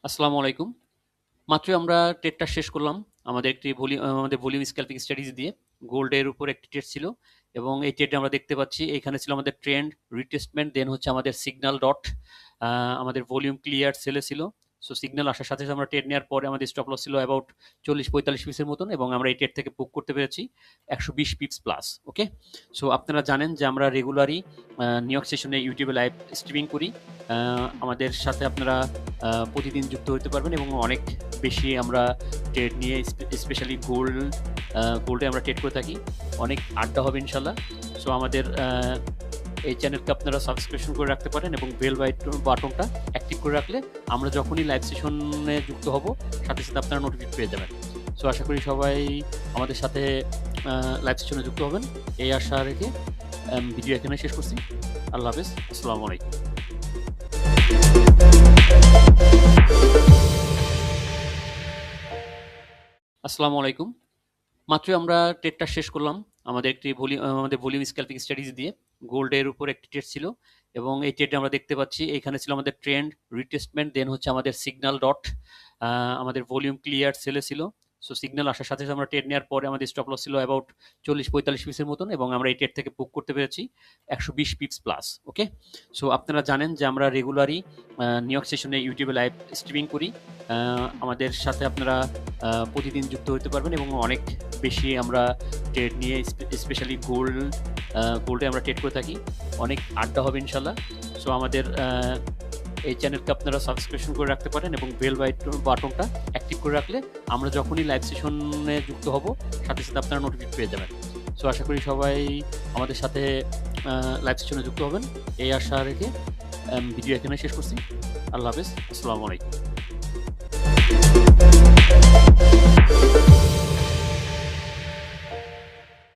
আসসালামু আলাইকুম। মাত্রই আমরা ট্রেডটা শেষ করলাম। আমাদের ভলিউম স্ক্যালপিং স্ট্র্যাটেজি দিয়ে। গোল্ডের উপর একটি ট্রেড ছিল এবং এই ট্রেডে আমরা দেখতে পাচ্ছি এখানে ছিল আমাদের ট্রেন্ড, রিট্রেসমেন্ট, দেন হচ্ছে আমাদের সিগন্যাল ডট। আমাদের ভলিউম ক্লিয়ার সেলে ছিল। সো সিগন্যাল আসার সাথে, সাথে আমরা ট্রেড নেওয়ার পরে আমাদের স্টপ লস ছিল অ্যাবাউট 40-45 পিসের মতন এবং আমরা এই ট্রেড থেকে বুক করতে পেরেছি 120 পিপস প্লাস। ওকে? সো আপনারা জানেন যে আমরা রেগুলারই নিউ ইয়র্ক সেশনে ইউটিউবে লাইভ স্ট্রিমিং করি। আমাদের সাথে আপনারা প্রতিদিন যুক্ত হতে পারবেন এবং অনেক বেশি আমরা ট্রেড নিয়ে স্পেশালি গোল্ডে আমরা ট্রেড করে থাকি। অনেক আড্ডা হবে ইনশাল্লাহ। সো আমাদের এই চ্যানেলকে আপনারা সাবস্ক্রিপশন করে রাখতে পারেন এবং বেল বাটনটা অ্যাক্টিভ করে রাখলে আমরা যখনই লাইভ সেশনে যুক্ত হব সাথে সাথে আপনারা নোটিফিকেশন পেয়ে যাবেন। সো আশা করি সবাই আমাদের সাথে লাইভ সেশনে যুক্ত হবেন এই আশা রেখে ভিডিও এখানে শেষ করছি। আল্লাহ হাফেজ। আসসালামু আলাইকুম। আসসালামু আলাইকুম। মাত্রই আমরা ট্রেডটা শেষ করলাম। আমাদের ভলিউম স্ক্যালপিং স্ট্র্যাটেজি দিয়ে। গোল্ডের উপর একটি ট্রেড ছিল এবং এই ট্রেডে আমরা দেখতে পাচ্ছি এখানে ছিল আমাদের ট্রেন্ড, রিট্রেসমেন্ট, দেন হচ্ছে আমাদের সিগন্যাল ডট। আমাদের ভলিউম ক্লিয়ার সেলে ছিল। সো সিগন্যাল আসার সাথে, সাথে আমরা ট্রেড নেওয়ার পরে আমাদের স্টপ লস ছিল অ্যাবাউট 40-45 পিসের মতন এবং আমরা এই ট্রেড থেকে বুক করতে পেরেছি 120 পিপস প্লাস। ওকে? সো আপনারা জানেন যে আমরা রেগুলারই নিউ ইয়র্ক সেশনে ইউটিউবে লাইভ স্ট্রিমিং করি। আমাদের সাথে আপনারা প্রতিদিন যুক্ত হতে পারবেন এবং অনেক বেশি আমরা ট্রেড নিয়ে স্পেশালি গোল্ডে আমরা ট্রেড করে থাকি। অনেক আড্ডা হবে ইনশাল্লাহ। সো আমাদের এই চ্যানেলকে আপনারা সাবস্ক্রিপশন করে রাখতে পারেন এবং বেল বাটনটা অ্যাক্টিভ করে রাখলে আমরা যখনই লাইভ সেশনে যুক্ত হব সাথে সাথে আপনারা নোটিফিকেশন পেয়ে যাবেন। সো আশা করি সবাই আমাদের সাথে লাইভ সেশনে যুক্ত হবেন এই আশা রেখে ভিডিও এখানে শেষ করছি। আল্লাহ হাফেজ। আসসালামু আলাইকুম।